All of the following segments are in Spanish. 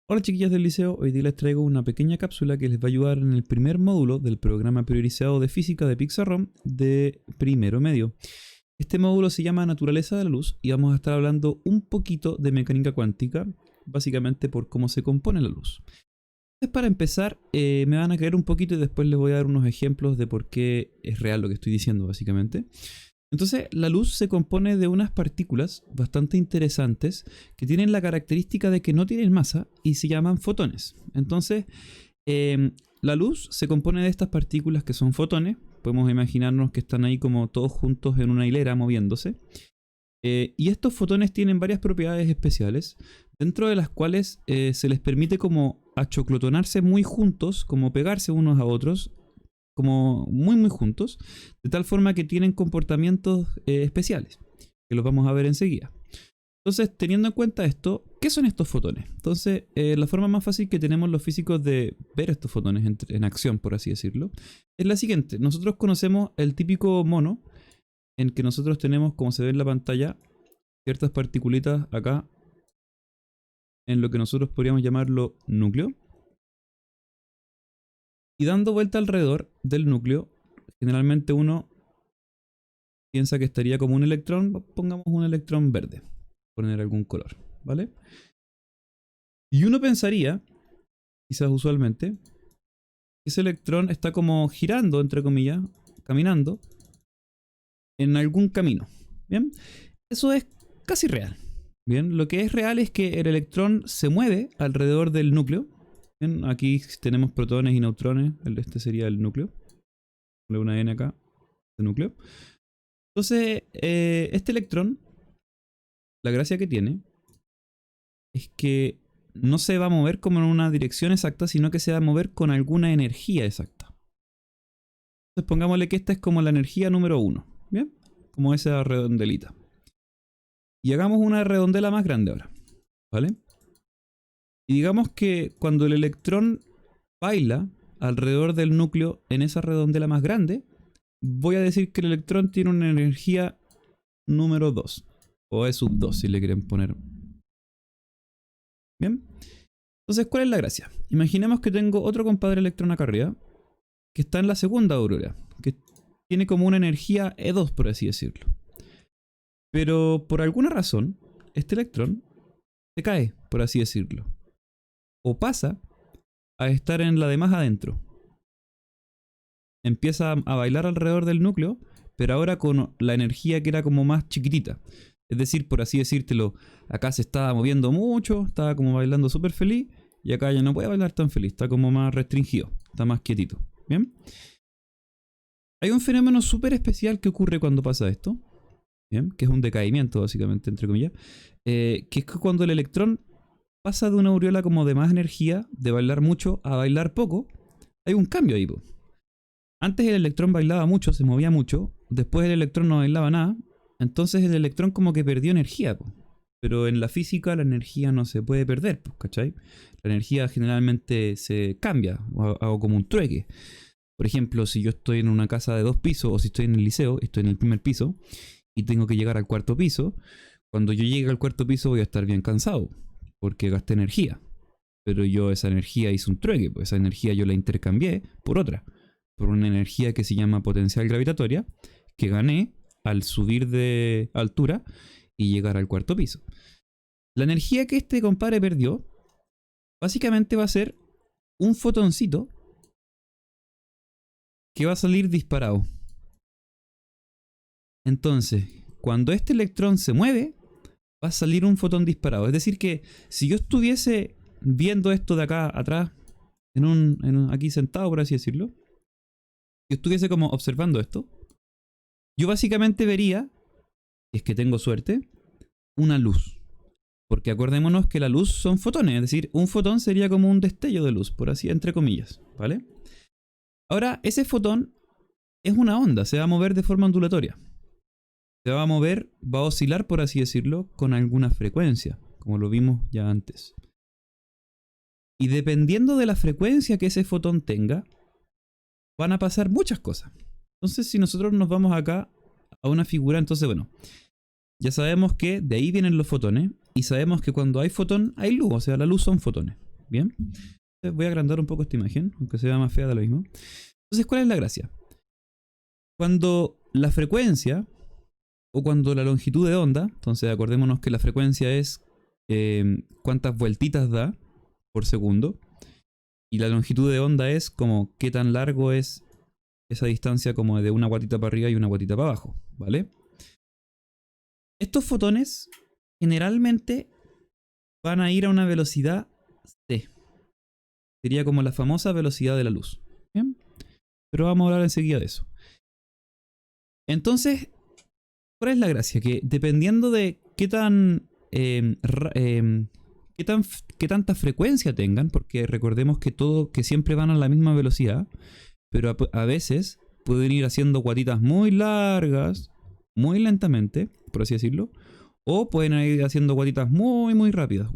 Hola chiquillas del liceo, hoy día les traigo una pequeña cápsula que les va a ayudar en el primer módulo del programa priorizado de física de Pixarrom de primero medio. Este módulo se llama Naturaleza de la Luz y vamos a estar hablando un poquito de mecánica cuántica, básicamente por cómo se compone la luz. Entonces, para empezar, me van a creer un poquito y después les voy a dar unos ejemplos de por qué es real lo que estoy diciendo básicamente. Entonces, la luz se compone de unas partículas bastante interesantes que tienen la característica de que no tienen masa y se llaman fotones. Entonces, la luz se compone de estas partículas que son fotones. Podemos imaginarnos que están ahí como todos juntos en una hilera moviéndose. Y estos fotones tienen varias propiedades especiales, dentro de las cuales se les permite como achoclotonarse muy juntos, como pegarse unos a otros, como muy juntos, de tal forma que tienen comportamientos especiales, que los vamos a ver enseguida. Entonces, teniendo en cuenta esto, ¿qué son estos fotones? Entonces, la forma más fácil que tenemos los físicos de ver estos fotones en acción, por así decirlo, es la siguiente. Nosotros conocemos el típico mono, en que nosotros tenemos, como se ve en la pantalla, ciertas particulitas acá, en lo que nosotros podríamos llamarlo núcleo. Y dando vuelta alrededor del núcleo, generalmente uno piensa que estaría como un electrón, pongamos un electrón verde, poner algún color, ¿vale? Y uno pensaría, quizás usualmente, que ese electrón está como girando, entre comillas, caminando, en algún camino, ¿bien? Eso es casi real, ¿bien? Lo que es real es que el electrón se mueve alrededor del núcleo. Bien, aquí tenemos protones y neutrones, este sería el núcleo. Ponle una N acá, de núcleo. Entonces, este electrón, la gracia que tiene, es que no se va a mover como en una dirección exacta, sino que se va a mover con alguna energía exacta. Entonces pongámosle que esta es como la energía número 1, ¿bien? Como esa redondelita. Y hagamos una redondela más grande ahora, ¿vale? Y digamos que cuando el electrón baila alrededor del núcleo en esa redondela más grande, voy a decir que el electrón tiene una energía número 2. O E sub 2 si le quieren poner. Bien. Entonces, ¿cuál es la gracia? Imaginemos que tengo otro compadre electrón acá arriba, que está en la segunda aurora, que tiene como una energía E2, por así decirlo. Pero por alguna razón, este electrón se cae, por así decirlo. O pasa a estar en la de más adentro. Empieza a bailar alrededor del núcleo, pero ahora con la energía que era como más chiquitita. Es decir, por así decírtelo, acá se estaba moviendo mucho, estaba como bailando súper feliz, y acá ya no puede bailar tan feliz, está como más restringido, está más quietito. ¿Bien? Hay un fenómeno súper especial que ocurre cuando pasa esto, ¿bien? Que es un decaimiento, básicamente, entre comillas, que es que cuando el electrón pasa de una aureola como de más energía, de bailar mucho a bailar poco, hay un cambio ahí, po. Antes el electrón bailaba mucho, se movía mucho, después el electrón no bailaba nada, entonces el electrón como que perdió energía, po. Pero en la física la energía no se puede perder, po, ¿cachai? La energía generalmente se cambia, o hago como un trueque. Por ejemplo, si yo estoy en una casa de 2 pisos, o si estoy en el liceo, estoy en el primer piso, y tengo que llegar al cuarto piso, cuando yo llegue al cuarto piso voy a estar bien cansado, porque gasté energía. Pero yo esa energía hice un trueque, pues esa energía yo la intercambié por otra. Por una energía que se llama potencial gravitatoria, que gané al subir de altura y llegar al cuarto piso. La energía que este compadre perdió, básicamente va a ser un fotoncito que va a salir disparado. Entonces, cuando este electrón se mueve, va a salir un fotón disparado. Es decir que si yo estuviese viendo esto de acá atrás, aquí sentado por así decirlo, yo estuviese como observando esto, yo básicamente vería, si es que tengo suerte, una luz. Porque acordémonos que la luz son fotones, es decir, un fotón sería como un destello de luz, por así, entre comillas, ¿vale? Ahora, ese fotón es una onda, se va a mover de forma ondulatoria. Se va a mover, va a oscilar, por así decirlo, con alguna frecuencia, como lo vimos ya antes. Y dependiendo de la frecuencia que ese fotón tenga, van a pasar muchas cosas. Entonces, si nosotros nos vamos acá a una figura, entonces, bueno, ya sabemos que de ahí vienen los fotones, y sabemos que cuando hay fotón, hay luz, o sea, la luz son fotones. Bien. Entonces voy a agrandar un poco esta imagen, aunque se vea más fea de lo mismo. Entonces, ¿cuál es la gracia? Cuando la frecuencia o cuando la longitud de onda, entonces acordémonos que la frecuencia es cuántas vueltitas da por segundo, y la longitud de onda es como qué tan largo es esa distancia como de una guatita para arriba y una guatita para abajo, ¿vale? Estos fotones generalmente van a ir a una velocidad c. Sería como la famosa velocidad de la luz. ¿Bien? Pero vamos a hablar enseguida de eso. Entonces, ¿cuál es la gracia? Que dependiendo de qué tanta frecuencia tengan, porque recordemos que siempre van a la misma velocidad, pero a veces pueden ir haciendo guatitas muy largas, muy lentamente, por así decirlo, o pueden ir haciendo guatitas muy rápidas,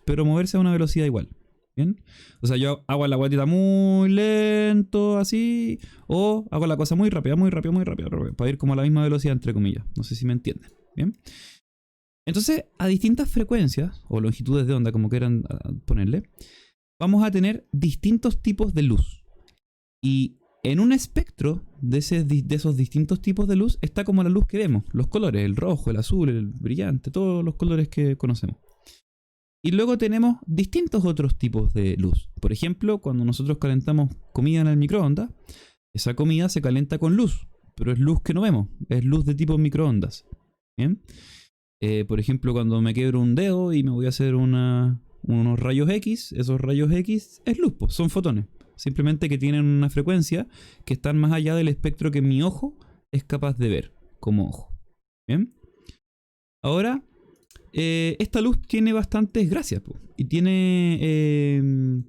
pero moverse a una velocidad igual. ¿Bien? O sea, yo hago la guatita muy lento, así, o hago la cosa muy rápida, para ir como a la misma velocidad, entre comillas. No sé si me entienden. ¿Bien? Entonces, a distintas frecuencias, o longitudes de onda, como quieran ponerle, vamos a tener distintos tipos de luz. Y en un espectro de esos distintos tipos de luz está como la luz que vemos, los colores, el rojo, el azul, el brillante, todos los colores que conocemos. Y luego tenemos distintos otros tipos de luz. Por ejemplo, cuando nosotros calentamos comida en el microondas, esa comida se calienta con luz, pero es luz que no vemos, es luz de tipo microondas. ¿Bien? Por ejemplo, cuando me quiebro un dedo y me voy a hacer unos rayos X, esos rayos X es luz, pues, son fotones. Simplemente que tienen una frecuencia que están más allá del espectro que mi ojo es capaz de ver como ojo. ¿Bien? Ahora, esta luz tiene bastantes gracias, po, y tiene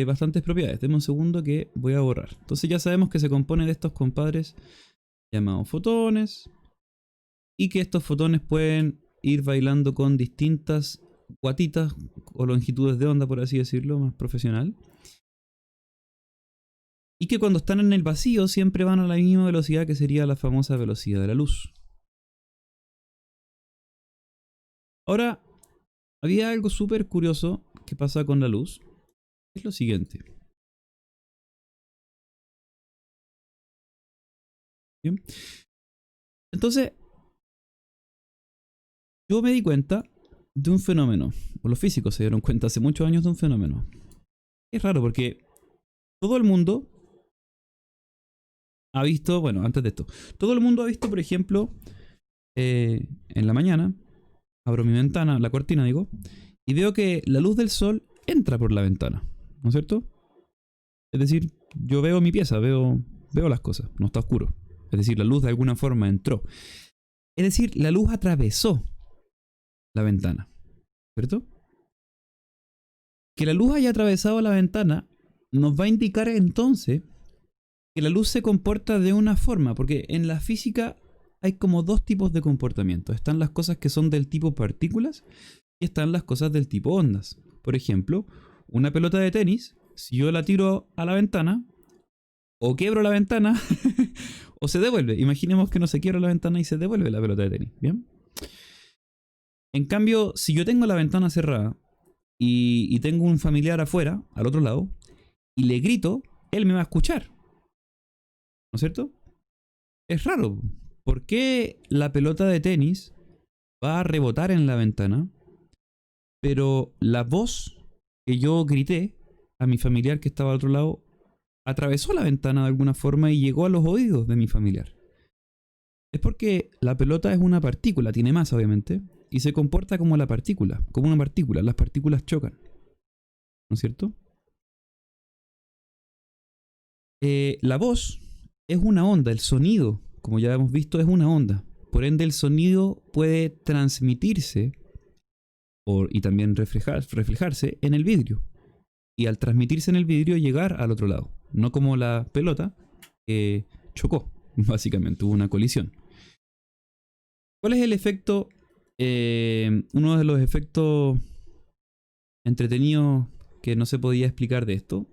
bastantes propiedades. Deme un segundo que voy a borrar. Entonces ya sabemos que se compone de estos compadres llamados fotones, y que estos fotones pueden ir bailando con distintas guatitas o longitudes de onda, por así decirlo, más profesional. Y que cuando están en el vacío siempre van a la misma velocidad, que sería la famosa velocidad de la luz. Ahora, había algo súper curioso que pasa con la luz. Es lo siguiente. ¿Bien? Entonces, yo me di cuenta de un fenómeno, o los físicos se dieron cuenta hace muchos años de un fenómeno. Es raro porque todo el mundo ha visto, bueno, antes de esto, todo el mundo ha visto, por ejemplo, en la mañana, abro mi ventana, la cortina digo, y veo que la luz del sol entra por la ventana, ¿no es cierto? Es decir, yo veo mi pieza, veo las cosas, no está oscuro. Es decir, la luz de alguna forma entró. Es decir, la luz atravesó la ventana, ¿cierto? Que la luz haya atravesado la ventana nos va a indicar entonces que la luz se comporta de una forma, porque en la física hay como dos tipos de comportamiento. Están las cosas que son del tipo partículas y están las cosas del tipo ondas. Por ejemplo, una pelota de tenis, si yo la tiro a la ventana, o quiebro la ventana, o se devuelve. Imaginemos que no se quiebra la ventana y se devuelve la pelota de tenis. ¿Bien? En cambio, si yo tengo la ventana cerrada y tengo un familiar afuera, al otro lado, y le grito, él me va a escuchar. ¿No es cierto? Es raro. ¿Por qué la pelota de tenis va a rebotar en la ventana, pero la voz que yo grité a mi familiar que estaba al otro lado atravesó la ventana de alguna forma y llegó a los oídos de mi familiar? Es porque la pelota es una partícula, tiene masa obviamente, y se comporta como la partícula, como una partícula. Las partículas chocan, ¿no es cierto? La voz es una onda, el sonido, como ya hemos visto, es una onda. Por ende, el sonido puede transmitirse y también reflejarse en el vidrio. Y al transmitirse en el vidrio, llegar al otro lado. No como la pelota que chocó, básicamente, hubo una colisión. ¿Cuál es el efecto? Uno de los efectos entretenidos que no se podía explicar de esto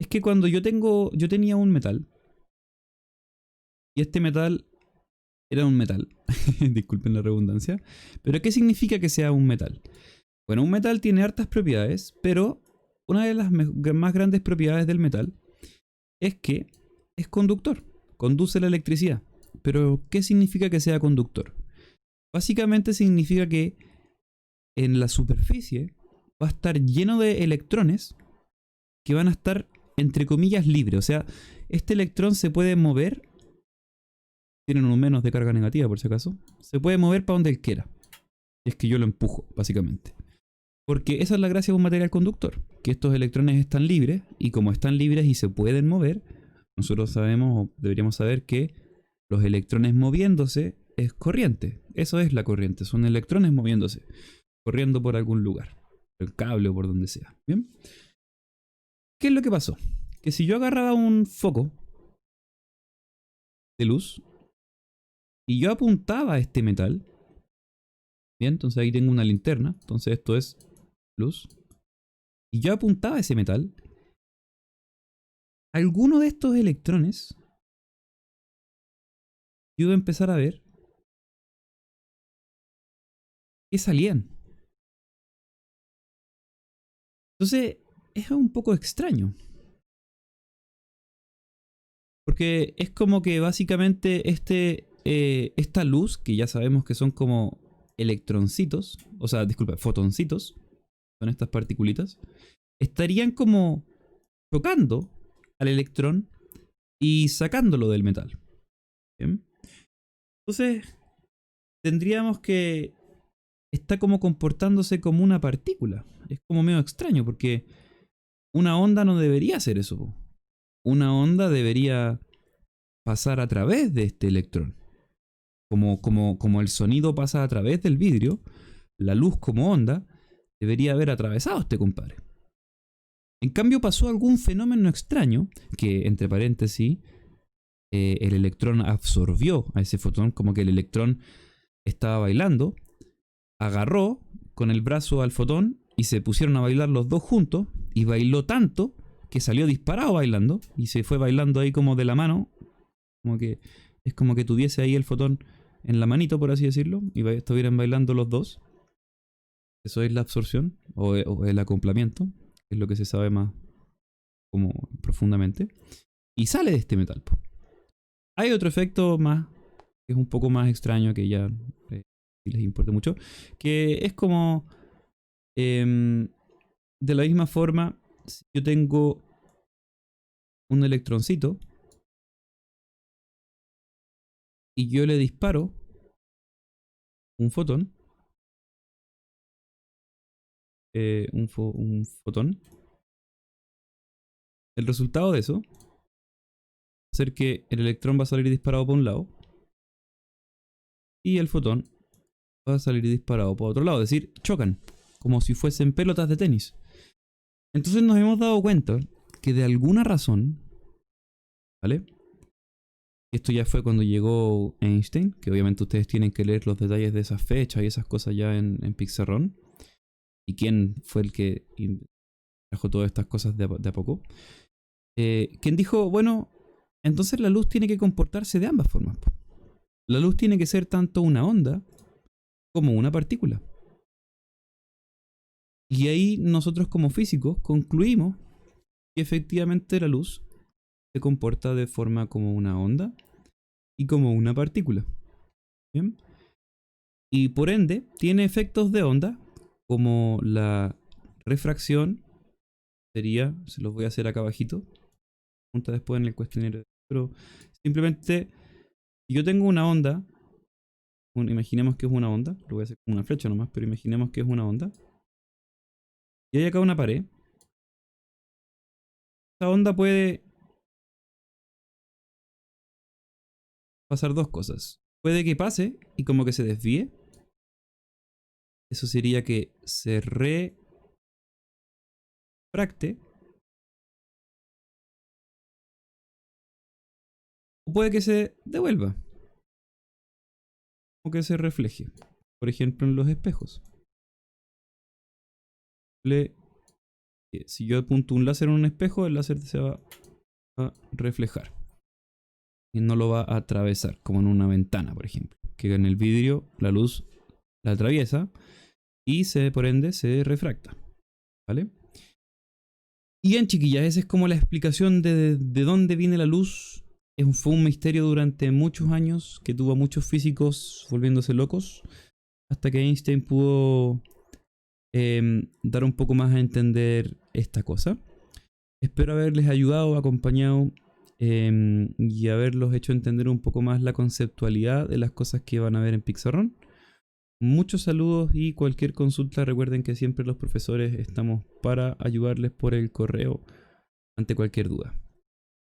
es que cuando yo tenía un metal, y este metal era un metal, disculpen la redundancia, pero ¿qué significa que sea un metal? Bueno, un metal tiene hartas propiedades, pero una de las más grandes propiedades del metal es que es conductor, conduce la electricidad. Pero, ¿qué significa que sea conductor? Básicamente significa que en la superficie va a estar lleno de electrones que van a estar, entre comillas, libres. O sea, este electrón se puede mover, tienen un menos de carga negativa por si acaso, se puede mover para donde él quiera. Es que yo lo empujo, básicamente. Porque esa es la gracia de un material conductor, que estos electrones están libres, y como están libres y se pueden mover, nosotros sabemos o deberíamos saber que los electrones moviéndose es corriente. Eso es la corriente, son electrones moviéndose, corriendo por algún lugar, por el cable o por donde sea. ¿Bien? ¿Qué es lo que pasó? Que si yo agarraba un foco de luz y yo apuntaba a este metal, bien, entonces ahí tengo una linterna, entonces esto es luz, y yo apuntaba a ese metal, alguno de estos electrones yo iba a empezar a ver que salían. Entonces es un poco extraño. Porque es como que básicamente esta luz, que ya sabemos que son como electroncitos, o sea, disculpa, fotoncitos, son estas particulitas, estarían como tocando al electrón y sacándolo del metal. ¿Bien? Entonces, tendríamos que está como comportándose como una partícula. Es como medio extraño porque una onda no debería hacer eso, po. Una onda debería pasar a través de este electrón. Como el sonido pasa a través del vidrio, la luz como onda debería haber atravesado este compadre. En cambio pasó algún fenómeno extraño que, entre paréntesis, el electrón absorbió a ese fotón, como que el electrón estaba bailando, agarró con el brazo al fotón y se pusieron a bailar los dos juntos y bailó tanto que salió disparado bailando y se fue bailando ahí como de la mano, como que es como que tuviese ahí el fotón en la manito, por así decirlo, y estuvieran bailando los dos. Eso es la absorción o el acoplamiento, que es lo que se sabe más como profundamente, y sale de este metal, po. Hay otro efecto más, que es un poco más extraño, que ya si les importa mucho, que es como de la misma forma, si yo tengo un electroncito y yo le disparo un fotón, un fotón, el resultado de eso va a ser que el electrón va a salir disparado por un lado y el fotón va a salir disparado por otro lado, es decir, chocan, como si fuesen pelotas de tenis. Entonces nos hemos dado cuenta que de alguna razón, ¿vale? Esto ya fue cuando llegó Einstein, que obviamente ustedes tienen que leer los detalles de esas fechas y esas cosas ya en Pixarron. Y quién fue el que trajo todas estas cosas de a poco. Quien dijo, bueno, entonces la luz tiene que comportarse de ambas formas. La luz tiene que ser tanto una onda como una partícula. Y ahí nosotros como físicos concluimos que efectivamente la luz se comporta de forma como una onda y como una partícula. ¿Bien? Y por ende tiene efectos de onda como la refracción, sería, se los voy a hacer acá abajito, junta después en el cuestionario, pero simplemente si yo tengo una onda, imaginemos que es una onda, lo voy a hacer con una flecha nomás, pero imaginemos que es una onda, y hay acá una pared. Esa onda puede pasar dos cosas. Puede que pase y como que se desvíe. Eso sería que se refracte. O puede que se devuelva. O que se refleje. Por ejemplo, en los espejos. Si yo apunto un láser en un espejo, el láser se va a reflejar. Y no lo va a atravesar, como en una ventana, por ejemplo. Que en el vidrio la luz la atraviesa y por ende se refracta, ¿vale? Y bien, chiquillas, esa es como la explicación de dónde viene la luz. Fue un misterio durante muchos años que tuvo a muchos físicos volviéndose locos, hasta que Einstein pudo dar un poco más a entender esta cosa. Espero haberles ayudado, acompañado y haberlos hecho entender un poco más la conceptualidad de las cosas que van a ver en Pixarron. Muchos saludos y cualquier consulta, recuerden que siempre los profesores estamos para ayudarles por el correo ante cualquier duda.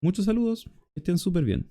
Muchos saludos, que estén súper bien.